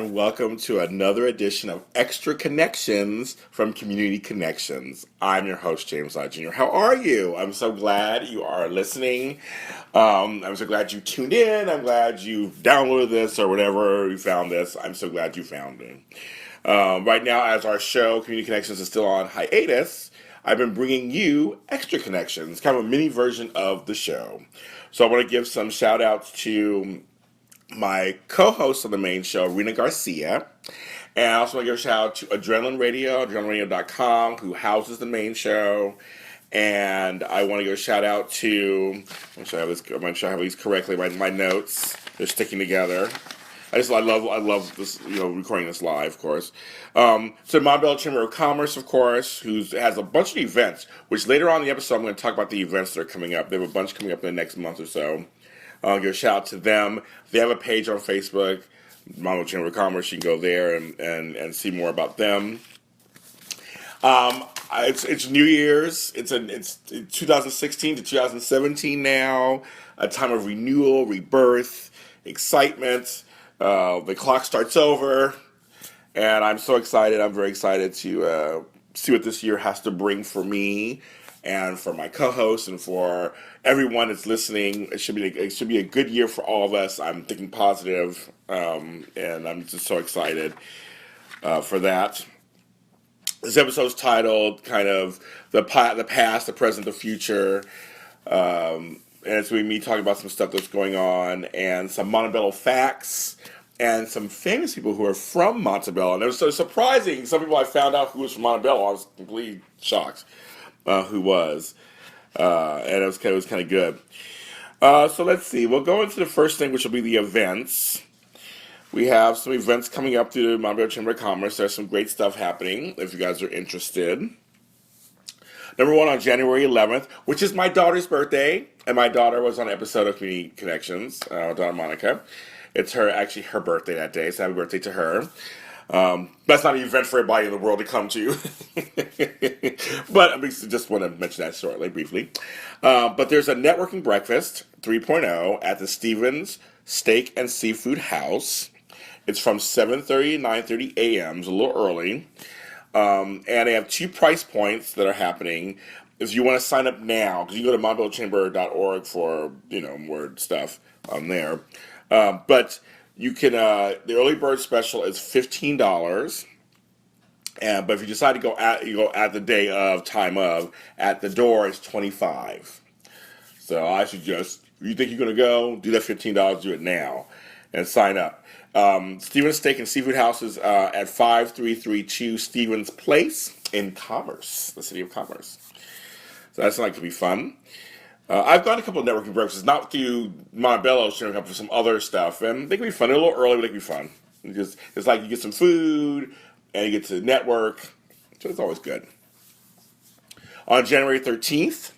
and welcome to another edition of Extra Connections from Community Connections. I'm your host, James Lott Jr. How are you? I'm so glad you are listening. I'm so glad you tuned in. I'm glad you downloaded this or whatever you found this. I'm so glad you found me. Right now, as our show, Community Connections, is still on hiatus, I've been bringing you Extra Connections, kind of a mini version of the show. So I want to give some shout outs to my co-host on the main show, Rena Garcia. And I also want to give a shout out to Adrenaline Radio, adrenalineradio.com, who houses the main show. And I want to give a shout out to, I'm sure I have these correctly, my notes, they're sticking together. I love this, recording this live, of course. So Montbello Chamber of Commerce, of course, who has a bunch of events, which later on in the episode I'm going to talk about the events that are coming up. They have a bunch coming up in the next month or so. I'll give a shout out to them. They have a page on Facebook, Montbello Chamber of Commerce. You can go there and see more about them. It's New Year's. It's 2016 to 2017 now. A time of renewal, rebirth, excitement. The clock starts over, and I'm so excited. I'm very excited to see what this year has to bring for me and for my co-hosts and for everyone that's listening. It should be a good year for all of us. I'm thinking positive, and I'm just so excited for that. This episode is titled kind of the past, the present, the future. And it's going to be me talking about some stuff that's going on and some Montebello facts and some famous people who are from Montebello. And it was so surprising. Some people I found out who was from Montebello. I was completely shocked who was. And it was kind of good. So let's see. We'll go into the first thing, which will be the events. We have some events coming up through the Montbello Chamber of Commerce. There's some great stuff happening if you guys are interested. Number one, on January 11th, which is my daughter's birthday, and my daughter was on an episode of Community Connections, my daughter Monica. It's her birthday that day, so happy birthday to her. That's not an event for everybody in the world to come to. But I just want to mention that shortly, briefly. But there's a networking breakfast 3.0 at the Stevens Steak and Seafood House. It's from 7:30 to 9:30 a.m. It's a little early. And they have 2 price points that are happening. If you want to sign up now, because you can go to montbellochamber.org for more stuff on there. But you can the early bird special is $15. But if you decide to go at the day of, time of, at the door is $25. So I suggest if you think you're gonna go, do that $15, do it now and sign up. Stevens Steak and Seafood House is at 5332 Stevens Place in Commerce, the city of Commerce. So that's like to be fun. I've gone to a couple of networking breakfasts, not through Montebello, but for some other stuff, and they can be fun. They're a little early, but they can be fun. Because it's like you get some food and you get to network, so it's always good. On January 13th,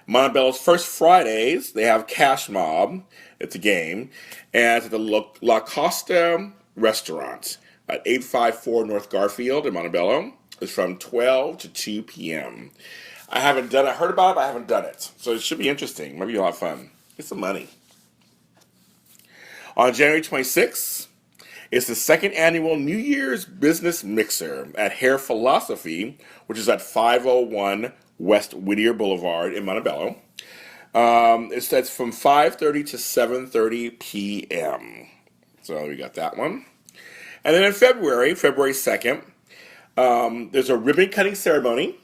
Montebello's First Fridays, they have Cash Mob. It's a game. And it's at the La Costa Restaurant at 854 North Garfield in Montebello. It's from 12 to 2 p.m. I haven't done it. I heard about it, but I haven't done it. So it should be interesting. Maybe a lot of fun. Get some money. On January 26th, it's the second annual New Year's Business Mixer at Hair Philosophy, which is at 501 West Whittier Boulevard in Montebello. It's from 5:30 to 7:30 p.m. So we got that one. And then in February 2nd, there's a ribbon cutting ceremony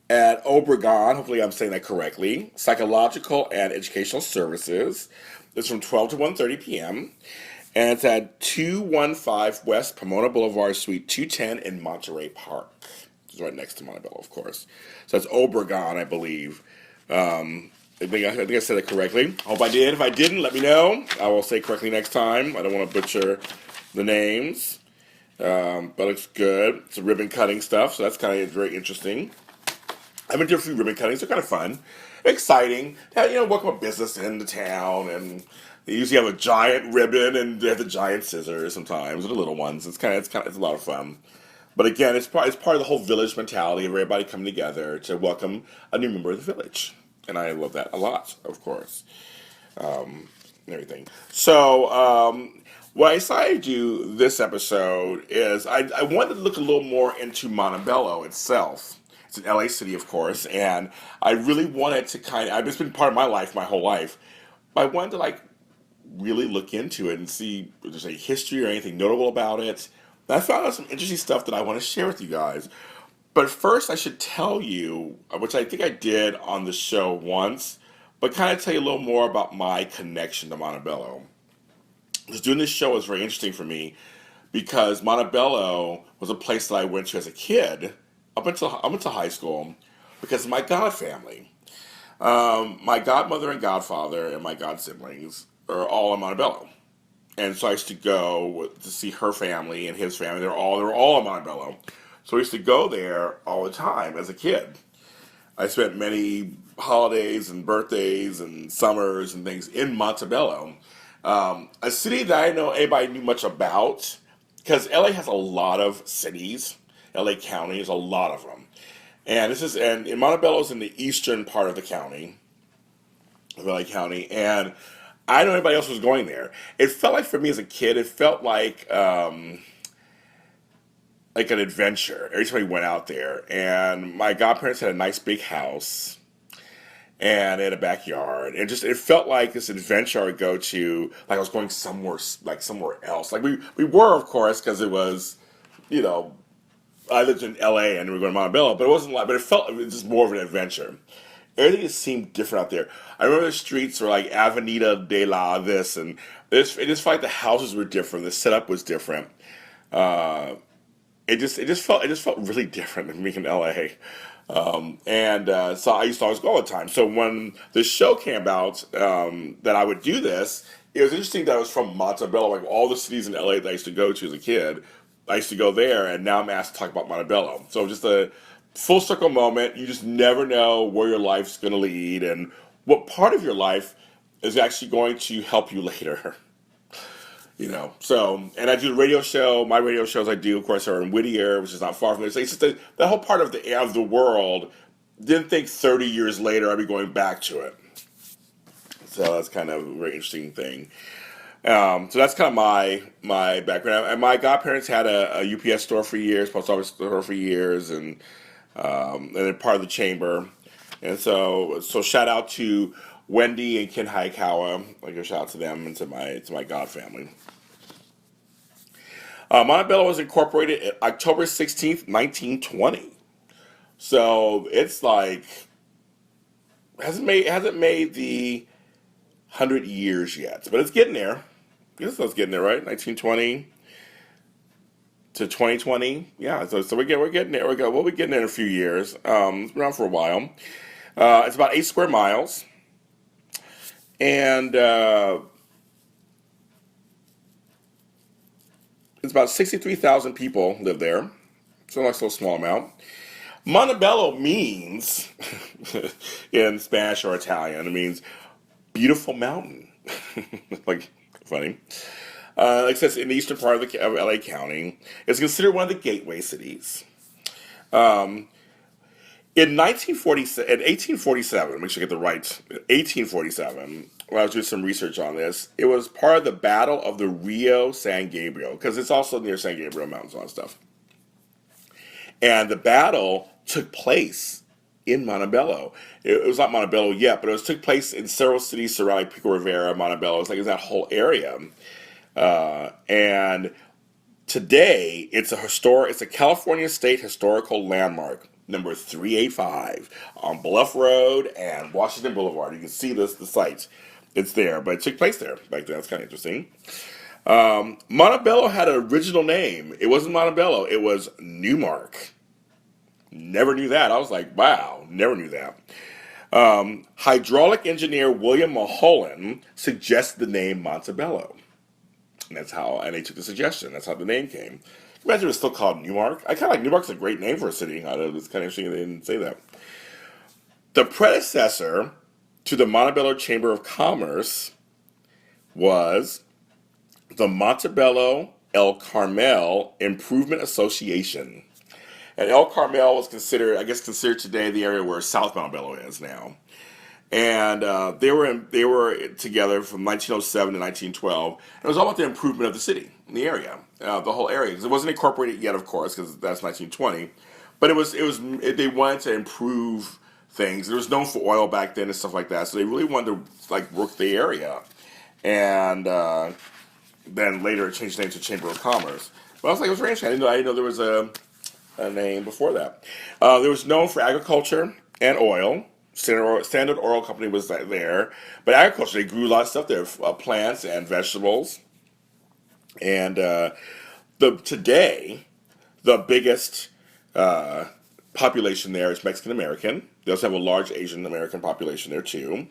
at Obregon, hopefully I'm saying that correctly, Psychological and Educational Services. It's from 12 to 1:30 p.m. And it's at 215 West Pomona Boulevard, Suite 210 in Monterey Park. It's right next to Montebello, of course. So that's Obregon, I believe. I think I said it correctly. I hope I did. If I didn't, let me know. I will say it correctly next time. I don't want to butcher the names. But it's good. It's a ribbon cutting stuff, so that's kind of very interesting. I've been to a few ribbon cuttings. They're kind of fun. Exciting. Welcome a business into town, and they usually have a giant ribbon, and they have the giant scissors sometimes, or the little ones. It's a lot of fun. But again, it's part of the whole village mentality of everybody coming together to welcome a new member of the village. And I love that a lot, of course. And everything. So, what I decided to do this episode is I wanted to look a little more into Montebello itself. It's an LA city, of course, and I really wanted to it's been part of my life, my whole life. But I wanted to really look into it and see if there's any history or anything notable about it. And I found out some interesting stuff that I want to share with you guys. But first, I should tell you, which I think I did on the show once, but kind of tell you a little more about my connection to Montebello. Because doing this show was very interesting for me because Montebello was a place that I went to as a kid up until high school because of my god family. My godmother and godfather and my god siblings are all in Montebello. And so I used to go to see her family and his family. They were all in Montebello. So I used to go there all the time as a kid. I spent many holidays and birthdays and summers and things in Montebello, a city that I know anybody knew much about, because LA has a lot of cities. LA County is a lot of them, and in Montebello is in the eastern part of the county, of LA County, and I don't know anybody else was going there. It felt like for me as a kid, it felt like an adventure every time we went out there. And my godparents had a nice big house and they had a backyard. It felt like this adventure I would go to, like I was going somewhere else. Like we were, of course, because it was, you know, I lived in LA and we were going to Montebello, but it was just more of an adventure. Everything just seemed different out there. I remember the streets were like Avenida de la this, and it just felt like the houses were different, the setup was different. Uh, it just felt really different than being in LA. And so I used to always go all the time. So when the show came out, that I would do this, it was interesting that I was from Montebello, like all the cities in LA that I used to go to as a kid. I used to go there, and now I'm asked to talk about Montebello. So just a full circle moment. You just never know where your life's going to lead and what part of your life is actually going to help you later. And I do the radio show. My radio shows I do, of course, are in Whittier, which is not far from there. So it's just the whole part of the world. Didn't think 30 years later I'd be going back to it. So that's kind of a very interesting thing. So that's kind of my background. And my godparents had a UPS store for years, post office store for years, and they're part of the chamber. And so shout out to Wendy and Ken Hayakawa. I give a shout out to them and to my god family. Montebello was incorporated October 16th, 1920. So it's like hasn't made the 100 years yet, but it's getting there. I guess it's getting there, right? 1920 to 2020. Yeah, so we're getting there. We'll be getting there in a few years. It's been around for a while. It's about 8 square miles, and it's about 63,000 people live there. So like so small amount. Montebello means in Spanish or Italian, it means beautiful mountain. Like funny. Like I said, in the eastern part of LA County, it's considered one of the gateway cities. Um, in 1847, make sure I get the right, 1847, when I was doing some research on this, it was part of the Battle of the Rio San Gabriel, because it's also near San Gabriel Mountains and all that stuff. And the battle took place in Montebello. It was not Montebello yet, but took place in several cities surrounding Pico Rivera, Montebello. It's that whole area. And today, it's a California State Historical Landmark, number 385, on Bluff Road and Washington Boulevard. You can see the site. It's there, but it took place there back then. That's kind of interesting. Montebello had an original name. It wasn't Montebello. It was Newmark. Never knew that. I was like, wow, never knew that. Hydraulic engineer William Mulholland suggested the name Montebello. And they took the suggestion. That's how the name came. Imagine it was still called Newmark. I kind of like Newmark's a great name for a city. I know it's kind of interesting they didn't say that. The predecessor to the Montebello Chamber of Commerce was the Montebello El Carmel Improvement Association. And El Carmel was considered today the area where South Montebello is now. and they were together from 1907 to 1912. And it was all about the improvement of the city, the area, the whole area. 'Cause it wasn't incorporated yet, of course, because that's 1920. But they wanted to improve things. It was known for oil back then and stuff like that, so they really wanted to like work the area. And then later it changed name to Chamber of Commerce. But I was like, it was very interesting. I didn't know there was a name before that. It was known for agriculture and oil. Standard Oil Company was there, but agriculture, they grew a lot of stuff there, plants and vegetables. And today, the biggest population there is Mexican American. They also have a large Asian American population there too. And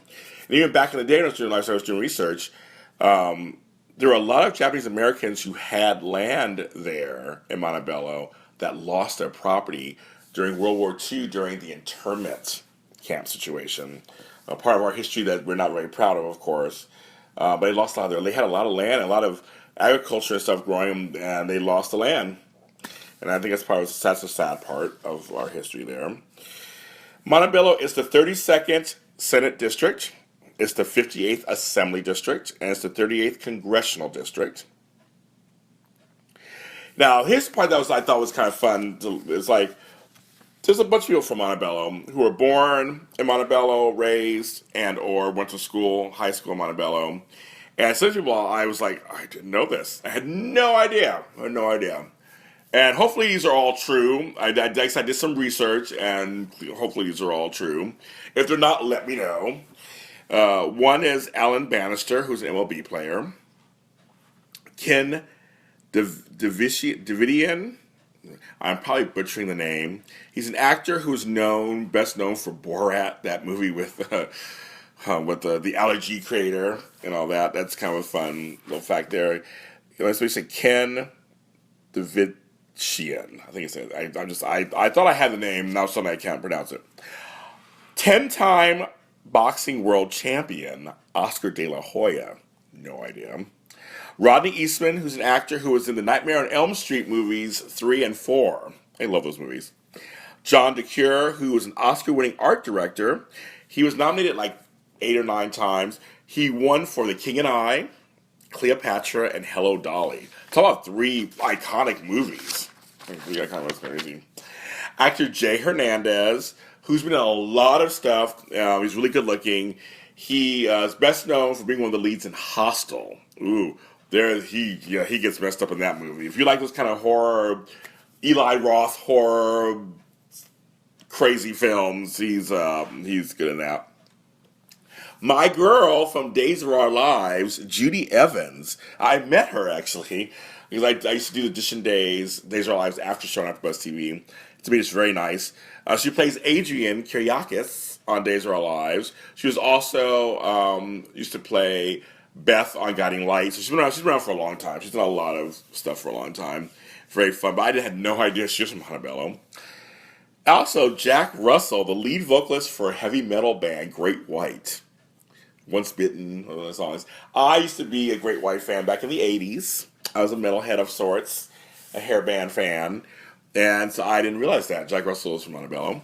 even back in the day, when I was doing research, there were a lot of Japanese Americans who had land there in Montebello that lost their property during World War II during the internment camp situation. A part of our history that we're not very proud of course. But they lost a lot of they had a lot of land, a lot of agriculture and stuff growing, and they lost the land. And I think that's a sad part of our history there. Montebello is the 32nd Senate District. It's the 58th Assembly District, and it's the 38th Congressional District. Now, here's the part that I thought was kind of fun. It's like, there's a bunch of people from Montebello who were born in Montebello, raised, and or went to school, high school in Montebello. And some people, I was like, I didn't know this. I had no idea. And hopefully these are all true. I did some research, and hopefully these are all true. If they're not, let me know. One is Alan Bannister, who's an MLB player. Ken Davidian. I'm probably butchering the name. He's an actor who's best known for Borat, that movie with the allergy creator and all that. That's kind of a fun little fact there. Let's say Ken Davidian. I think it's it. I thought I had the name. Now suddenly I can't pronounce it. 10-time boxing world champion Oscar De La Hoya. No idea. Rodney Eastman, who's an actor who was in the Nightmare on Elm Street movies 3 and 4. I love those movies. John DeCure, who was an Oscar-winning art director. He was nominated like 8 or 9 times. He won for The King and I, Cleopatra, and Hello, Dolly. Talk about 3 iconic movies. That kind of was crazy. Actor Jay Hernandez, who's been in a lot of stuff. He's really good looking. He is best known for being one of the leads in Hostel. Ooh. He gets messed up in that movie. If you like those kind of horror, Eli Roth horror, crazy films, he's good in that. My girl from Days of Our Lives, Judy Evans. I met her actually because I used to do the Edition Days of Our Lives after show on AfterBuzz TV. To me, it's very nice. She plays Adrienne Kyriakis on Days of Our Lives. She was also used to play Beth on Guiding Lights. So she's been around for a long time. She's done a lot of stuff for a long time. Very fun, but I had no idea she was from Montebello. Also, Jack Russell, the lead vocalist for heavy metal band Great White. Once Bitten, one of those songs. I used to be a Great White fan back in the 80s. I was a metalhead of sorts, a hair band fan, and so I didn't realize that. Jack Russell is from Montebello.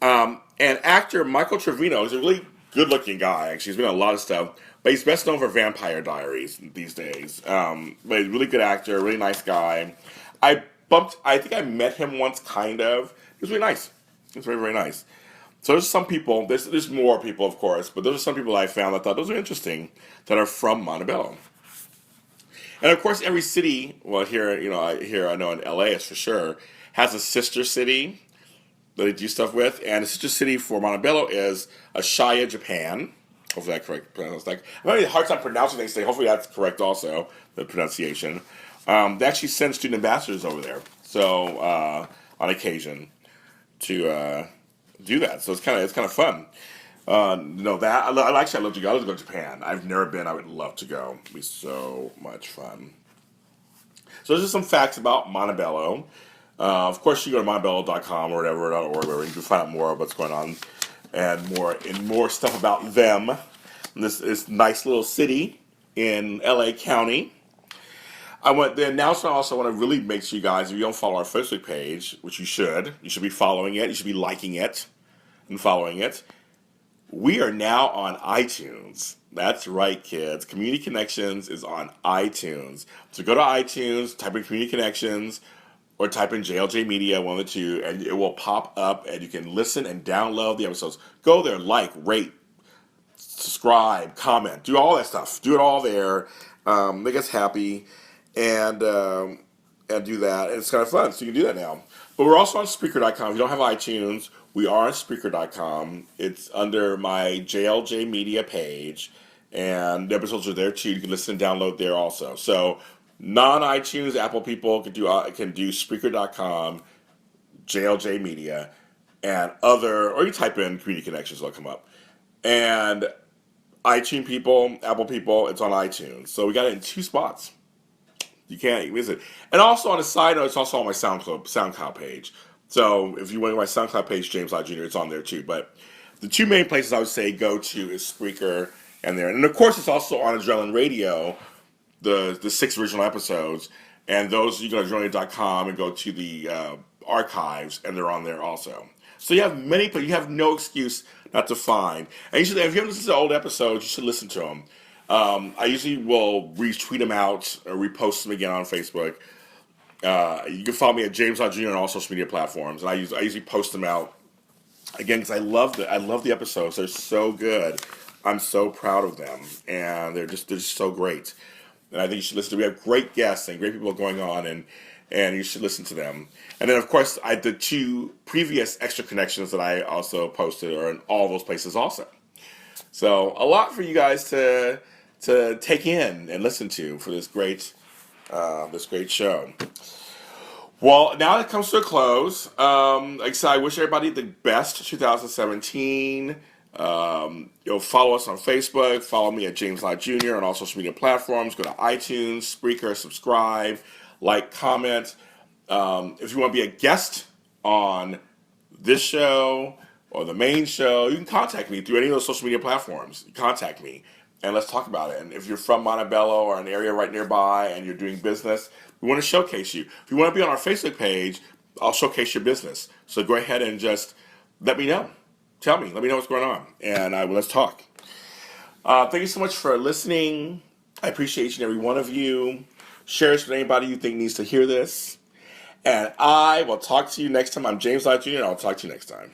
And actor Michael Trevino is a really good-looking guy, actually. He's been in a lot of stuff. But he's best known for Vampire Diaries these days. But he's a really good actor, really nice guy. I think I met him once, kind of. He was really nice. He was very, very nice. So there's some people, there's more people, of course, but those are some people I found that thought those are interesting that are from Montebello. And of course, every city, well, here I know in LA, it's for sure, has a sister city that they do stuff with. And the sister city for Montebello is Ashaya, Japan. Hopefully that's correct. I'm having a hard time pronouncing things today. Hopefully that's correct also, the pronunciation. They actually send student ambassadors over there, so on occasion to do that. So it's kind of fun. That I love to go. I love to go to Japan. I've never been. I would love to go. It'd be so much fun. So those are some facts about Montebello. Of course, you go to montebello.com or whatever, where you can find out more about what's going on and more stuff about them. This nice little city in LA County. The announcement I also want to really make sure you guys, if you don't follow our Facebook page, which you should be following it, you should be liking it and following it. We are now on iTunes. That's right, kids. Community Connections is on iTunes. So go to iTunes, type in Community Connections, or type in JLJ Media, one of the two, and it will pop up, and you can listen and download the episodes. Go there, like, rate, subscribe, comment, do all that stuff. Do it all there. Make us happy, and do that. And it's kind of fun, so you can do that now. But we're also on Spreaker.com. If you don't have iTunes, we are on Spreaker.com. It's under my JLJ Media page, and the episodes are there too. You can listen and download there also. So non-iTunes Apple people can do Spreaker.com, JLJ Media, and other, or you type in Community Connections, it'll come up. And iTunes people, Apple people, it's on iTunes. So we got it in 2 spots. You can't miss it. And also on a side note, it's also on my SoundCloud page. So if you went to my SoundCloud page, James Lott Jr., it's on there too. But the 2 main places I would say go to is Spreaker and there. And of course, it's also on Adrenaline Radio, the 6 original episodes. And those, you go to adrenaline.com and go to the archives, and they're on there also. So you have you have no excuse not to find. And if you haven't listened to old episodes, you should listen to them. I usually will retweet them out or repost them again on Facebook. You can follow me at James Lott Jr. on all social media platforms, and I usually post them out again because I love the episodes. They're so good. I'm so proud of them, and they're just so great. And I think you should listen to. We have great guests and great people going on, and you should listen to them. And then of course, the 2 previous extra connections that I also posted are in all those places also. So a lot for you guys to take in and listen to for this great show. Well, now it comes to a close. Like I said, I wish everybody the best 2017. Follow us on Facebook. Follow me at James Lott Jr. on all social media platforms. Go to iTunes, Spreaker, subscribe, like, comment. If you want to be a guest on this show or the main show, you can contact me through any of those social media platforms. Contact me and let's talk about it. And if you're from Montebello or an area right nearby and you're doing business, we want to showcase you. If you want to be on our Facebook page, I'll showcase your business. So go ahead and just let me know. Let me know what's going on, and let's talk. Thank you so much for listening. I appreciate each and every one of you. Share this with anybody you think needs to hear this. And I will talk to you next time. I'm James Lott Jr., and I'll talk to you next time.